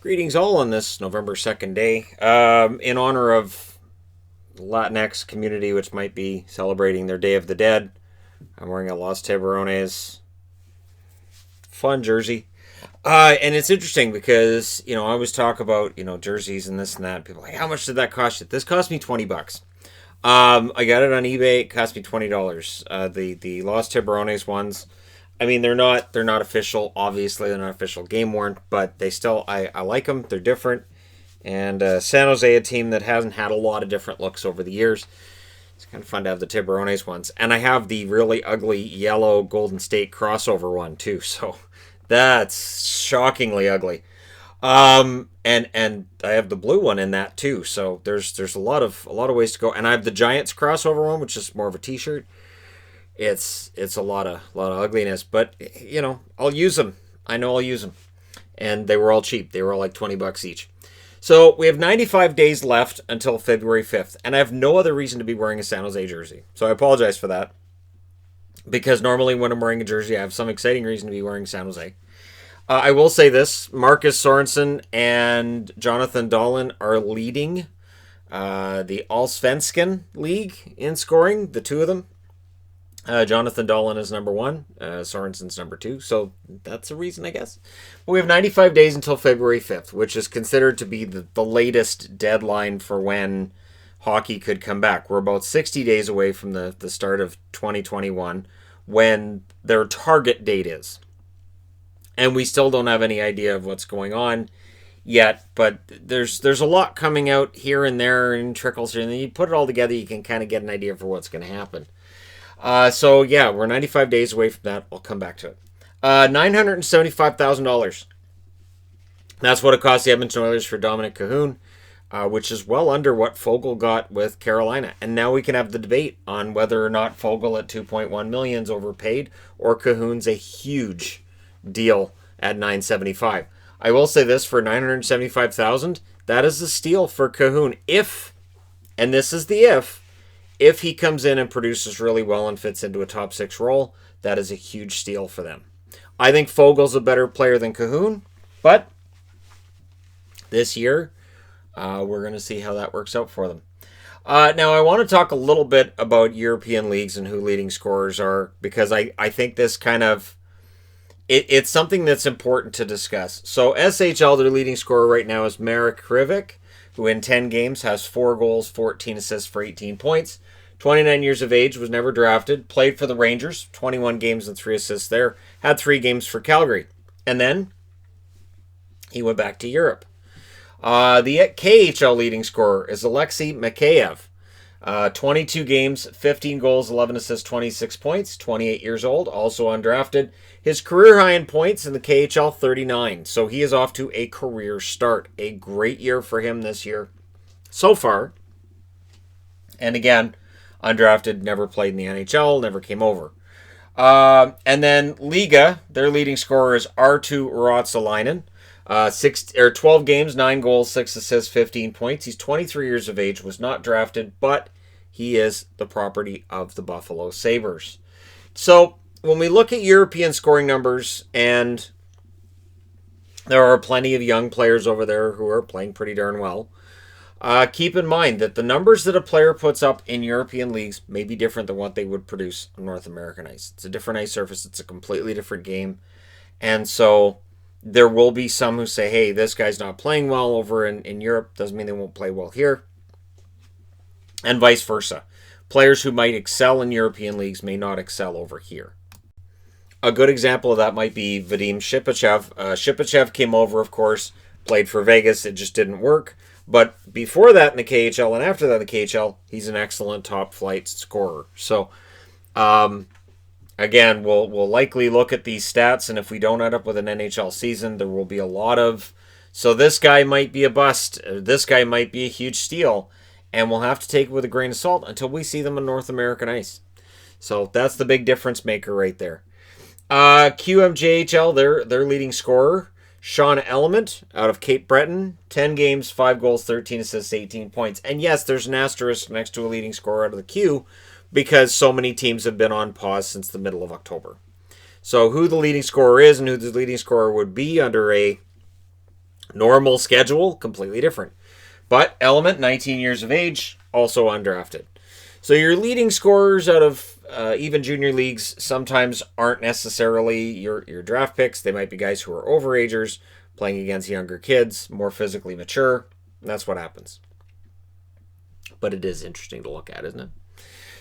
Greetings all on this November 2nd day. In honor of the Latinx community, which might be celebrating their Day of the Dead, I'm wearing a Los Tiburones fun jersey. And it's interesting because, I always talk about, jerseys and this and that. People are like, how much did that cost you? This cost me $20. I got it on eBay. It cost me $20. The Los Tiburones ones, I mean, they're not official. Obviously, they're not official game worn, but they still, I like them. They're different. And San Jose, a team that hasn't had a lot of different looks over the years. It's kind of fun to have the Tiburones ones. And I have the really ugly yellow Golden State crossover one too. So that's shockingly ugly. And I have the blue one in that too. So there's a lot of ways to go. And I have the Giants crossover one, which is more of a t-shirt. It's a lot of ugliness, but I'll use them. I know I'll use them. And they were all cheap. They were all like $20 each. So we have 95 days left until February 5th, and I have no other reason to be wearing a San Jose jersey. So I apologize for that. Because normally when I'm wearing a jersey, I have some exciting reason to be wearing San Jose. I will say this, Marcus Sorensen and Jonathan Dahlen are leading the Allsvenskan League in scoring, the two of them. Jonathan Dahlen is number 1. Sorensen's number 2. So that's a reason, I guess. But we have 95 days until February 5th, which is considered to be the latest deadline for when hockey could come back. We're about 60 days away from the start of 2021 when their target date is. And we still don't have any idea of what's going on yet. But there's a lot coming out here and there and trickles here. And then you put it all together, you can kind of get an idea for what's going to happen. So yeah, we're 95 days away from that. I'll come back to it. $975,000. That's what it cost the Edmonton Oilers for Dominik Kahun, which is well under what Foegele got with Carolina. And now we can have the debate on whether or not Foegele at $2.1 million is overpaid or Kahun's a huge deal at $975,000. I will say this, for $975,000, that is a steal for Kahun if, and this is the if he comes in and produces really well and fits into a top 6 role, that is a huge steal for them. I think Fogel's a better player than Kahun, but this year, we're going to see how that works out for them. Now, I want to talk a little bit about European leagues and who leading scorers are, because I think this kind of, it's something that's important to discuss. So SHL, their leading scorer right now is Marek Krivik, who in 10 games has 4 goals, 14 assists for 18 points. 29 years of age, was never drafted, played for the Rangers, 21 games and 3 assists there, had 3 games for Calgary. And then he went back to Europe. The KHL leading scorer is Alexei Mikheyev. 22 games, 15 goals, 11 assists, 26 points, 28 years old, also undrafted. His career high in points in the KHL, 39. So he is off to a career start. A great year for him this year so far. And again, undrafted, never played in the NHL, never came over. And then Liga, their leading scorer is Arttu Ruotsalainen. 12 games, 9 goals, 6 assists, 15 points. He's 23 years of age, was not drafted, but he is the property of the Buffalo Sabres. So when we look at European scoring numbers, and there are plenty of young players over there who are playing pretty darn well, keep in mind that the numbers that a player puts up in European leagues may be different than what they would produce on North American ice. It's a different ice surface. It's a completely different game. And so there will be some who say, hey, this guy's not playing well over in Europe. Doesn't mean they won't play well here. And vice versa. Players who might excel in European leagues may not excel over here. A good example of that might be Vadim Shipachev. Shipachev came over, of course, played for Vegas. It just didn't work. But before that in the KHL and after that in the KHL, he's an excellent top-flight scorer. So, again, we'll likely look at these stats, and if we don't end up with an NHL season, there will be a lot of, so this guy might be a bust, this guy might be a huge steal, and we'll have to take it with a grain of salt until we see them on North American ice. So that's the big difference maker right there. QMJHL, their leading scorer, Sean Element out of Cape Breton, 10 games, 5 goals, 13 assists, 18 points. And yes, there's an asterisk next to a leading scorer out of the Q because so many teams have been on pause since the middle of October. So who the leading scorer is and who the leading scorer would be under a Normal schedule, completely different. But Element, 19 years of age, also undrafted. So your leading scorers out of even junior leagues sometimes aren't necessarily your draft picks. They might be guys who are overagers, playing against younger kids, more physically mature. That's what happens. But it is interesting to look at, isn't it?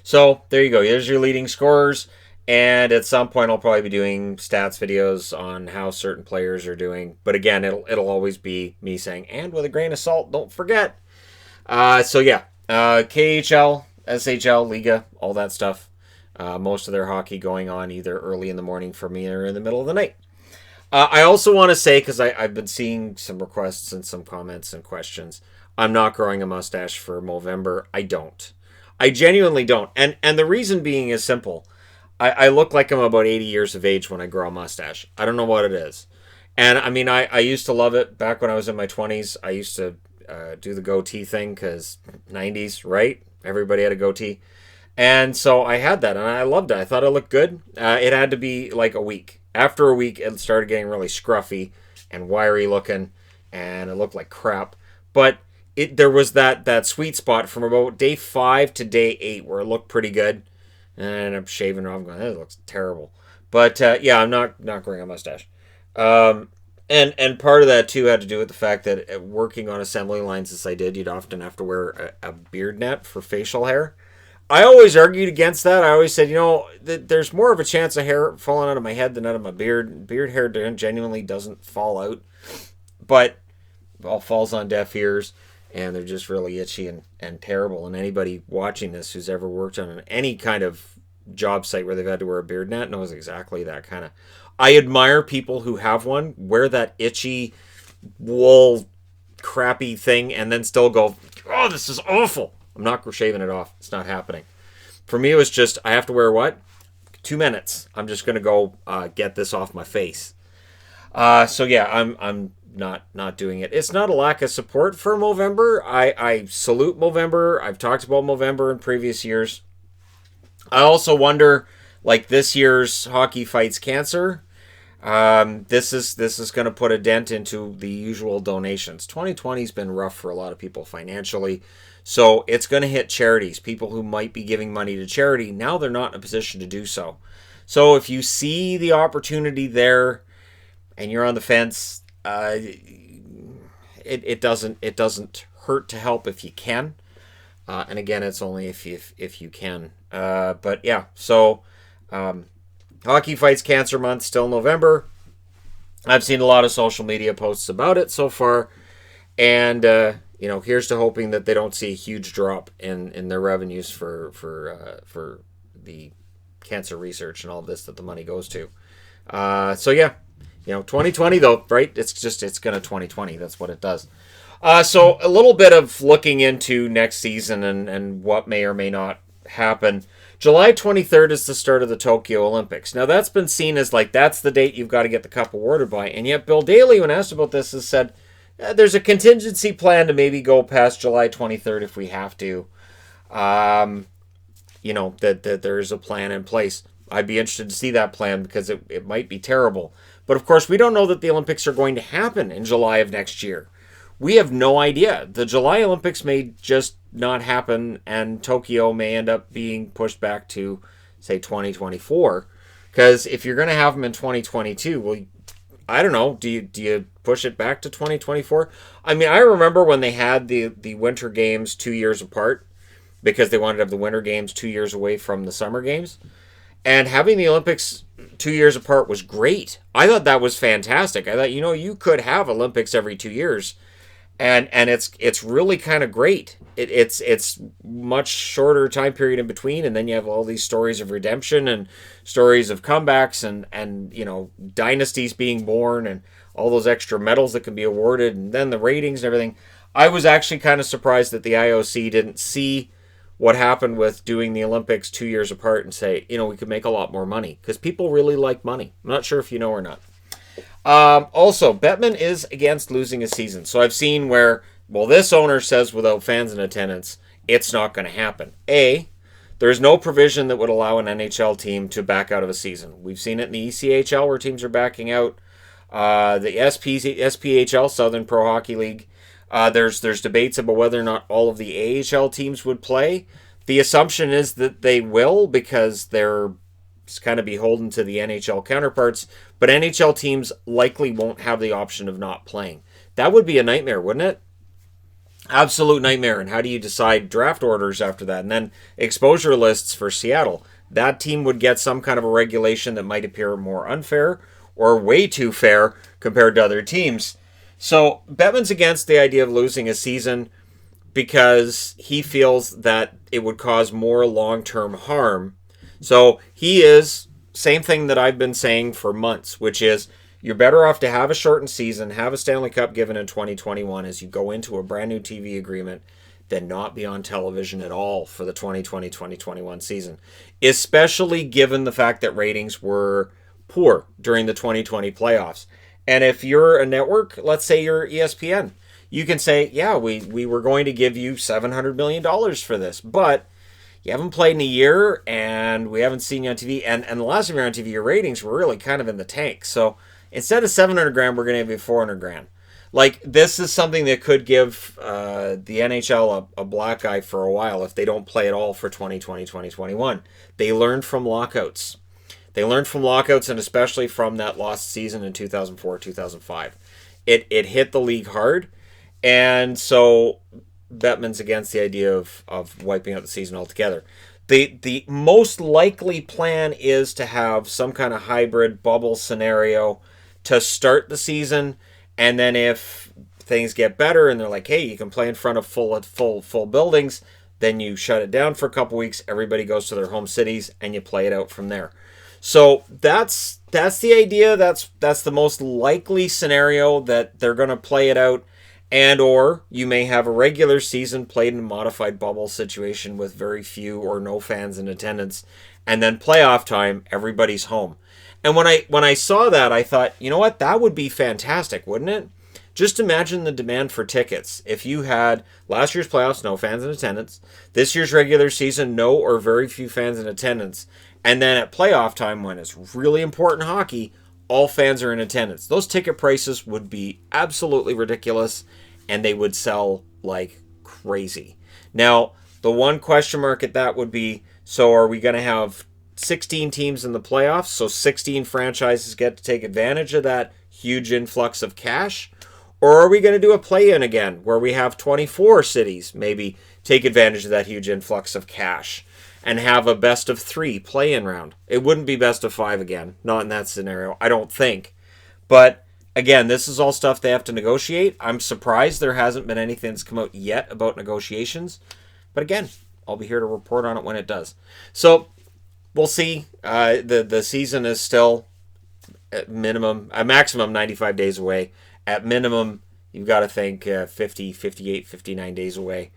So there you go. Here's your leading scorers. And at some point, I'll probably be doing stats videos on how certain players are doing. But again, it'll always be me saying, and with a grain of salt, don't forget. KHL, SHL, Liga, all that stuff. Most of their hockey going on either early in the morning for me or in the middle of the night. I also want to say, because I've been seeing some requests and some comments and questions, I'm not growing a mustache for Movember. I don't. I genuinely don't. And the reason being is simple. I look like I'm about 80 years of age when I grow a mustache. I don't know what it is. And I mean, I used to love it back when I was in my 20s. I used to do the goatee thing because 90s, right? Everybody had a goatee. And so I had that and I loved it. I thought it looked good. It had to be like a week. After a week, it started getting really scruffy and wiry looking and it looked like crap. But there was that sweet spot from about day 5 to day 8 where it looked pretty good. And I'm shaving it off. I'm going, that looks terrible. But I'm not growing a mustache. And part of that too had to do with the fact that working on assembly lines as I did, you'd often have to wear a beard net for facial hair. I always argued against that. I always said, there's more of a chance of hair falling out of my head than out of my beard. Beard hair genuinely doesn't fall out, but it all falls on deaf ears. And they're just really itchy and terrible. And anybody watching this who's ever worked on any kind of job site where they've had to wear a beard net knows exactly that kind of. I admire people who have one, wear that itchy, wool, crappy thing, and then still go, oh, this is awful. I'm not shaving it off. It's not happening. For me, it was just, I have to wear what? 2 minutes. I'm just going to go get this off my face. I'm not doing it. It's not a lack of support for Movember. I salute Movember. I've talked about Movember in previous years. I also wonder, like this year's Hockey Fights Cancer, this is going to put a dent into the usual donations. 2020's been rough for a lot of people financially, so it's going to hit charities. People who might be giving money to charity, now they're not in a position to do so. So if you see the opportunity there and you're on the fence, it doesn't hurt to help if you can, and again, it's only if you can. Hockey Fights Cancer Month, still November. I've seen a lot of social media posts about it so far, and here's to hoping that they don't see a huge drop in their revenues for the cancer research and all this that the money goes to. 2020 though, right? It's gonna 2020. That's what it does. So a little bit of looking into next season and what may or may not happen. July 23rd is the start of the Tokyo Olympics. Now that's been seen as like that's the date you've got to get the cup awarded by, and yet Bill Daly, when asked about this, has said there's a contingency plan to maybe go past July 23rd if we have to. That there's a plan in place. I'd be interested to see that plan because it might be terrible. But of course, we don't know that the Olympics are going to happen in July of next year. We have no idea. The July Olympics may just not happen, and Tokyo may end up being pushed back to, say, 2024. Because if you're going to have them in 2022, well, I don't know. Do you push it back to 2024? I mean, I remember when they had the Winter Games 2 years apart because they wanted to have the Winter Games 2 years away from the Summer Games. And having the Olympics 2 years apart was great. I thought that was fantastic. I thought, you could have Olympics every 2 years. And it's really kind of great. It's much shorter time period in between, and then you have all these stories of redemption and stories of comebacks and dynasties being born and all those extra medals that can be awarded, and then the ratings and everything. I was actually kind of surprised that the IOC didn't see what happened with doing the Olympics 2 years apart and say, we could make a lot more money, because people really like money. I'm not sure if you know or not. Also, Bettman is against losing a season. So I've seen where, this owner says without fans in attendance, it's not going to happen. There's no provision that would allow an NHL team to back out of a season. We've seen it in the ECHL where teams are backing out. The SPHL, Southern Pro Hockey League. There's debates about whether or not all of the AHL teams would play. The assumption is that they will because they're kind of beholden to the NHL counterparts, but NHL teams likely won't have the option of not playing. That would be a nightmare, wouldn't it? Absolute nightmare. And how do you decide draft orders after that? And then exposure lists for Seattle. That team would get some kind of a regulation that might appear more unfair or way too fair compared to other teams. So Bettman's against the idea of losing a season because he feels that it would cause more long-term harm. So he is, same thing that I've been saying for months, which is you're better off to have a shortened season, have a Stanley Cup given in 2021 as you go into a brand new TV agreement than not be on television at all for the 2020-2021 season, especially given the fact that ratings were poor during the 2020 playoffs. And if you're a network, let's say you're ESPN, you can say, yeah, we were going to give you $700 million for this, but you haven't played in a year and we haven't seen you on TV. And the last time you were on TV, your ratings were really kind of in the tank. So instead of 700 grand, we're going to give you 400 grand. Like, this is something that could give the NHL a black eye for a while if they don't play at all for 2020-2021. They learned from lockouts. And especially from that lost season in 2004-2005. It hit the league hard. And so Bettman's against the idea of wiping out the season altogether. The most likely plan is to have some kind of hybrid bubble scenario to start the season, and then if things get better and they're like, hey, you can play in front of full buildings, then you shut it down for a couple weeks, everybody goes to their home cities, and you play it out from there. So that's the idea. That's the most likely scenario that they're going to play it out. And or you may have a regular season played in a modified bubble situation with very few or no fans in attendance, and then playoff time, everybody's home. And when I saw that, I thought, you know what, that would be fantastic, wouldn't it? Just imagine the demand for tickets. If you had last year's playoffs, no fans in attendance, this year's regular season, no or very few fans in attendance, and then at playoff time, when it's really important hockey, all fans are in attendance. Those ticket prices would be absolutely ridiculous, and they would sell like crazy. Now, the one question mark at that would be, so are we going to have 16 teams in the playoffs, so 16 franchises get to take advantage of that huge influx of cash? Or are we going to do a play-in again, where we have 24 cities maybe take advantage of that huge influx of cash and have a best-of-3 play-in round? It wouldn't be best-of-5 again, not in that scenario, I don't think. But again, this is all stuff they have to negotiate. I'm surprised there hasn't been anything that's come out yet about negotiations. But again, I'll be here to report on it when it does. So we'll see. The season is still at maximum 95 days away. At minimum, you've got to think 50, 58, 59 days away.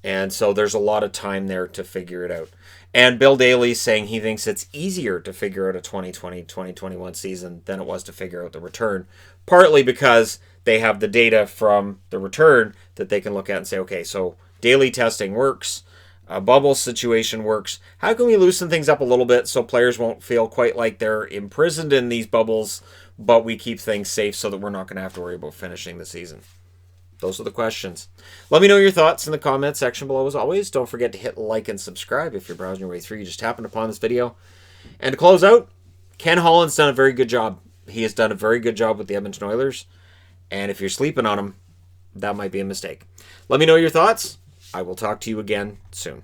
And so there's a lot of time there to figure it out. And Bill Daly's saying he thinks it's easier to figure out a 2020-2021 season than it was to figure out the return. Partly because they have the data from the return that they can look at and say, okay, so daily testing works. A bubble situation works. How can we loosen things up a little bit so players won't feel quite like they're imprisoned in these bubbles, but we keep things safe so that we're not going to have to worry about finishing the season? Those are the questions. Let me know your thoughts in the comment section below as always. Don't forget to hit like and subscribe if you're browsing your way through. You just happened upon this video. And to close out, Ken Holland's done a very good job. He has done a very good job with the Edmonton Oilers. And if you're sleeping on him, that might be a mistake. Let me know your thoughts. I will talk to you again soon.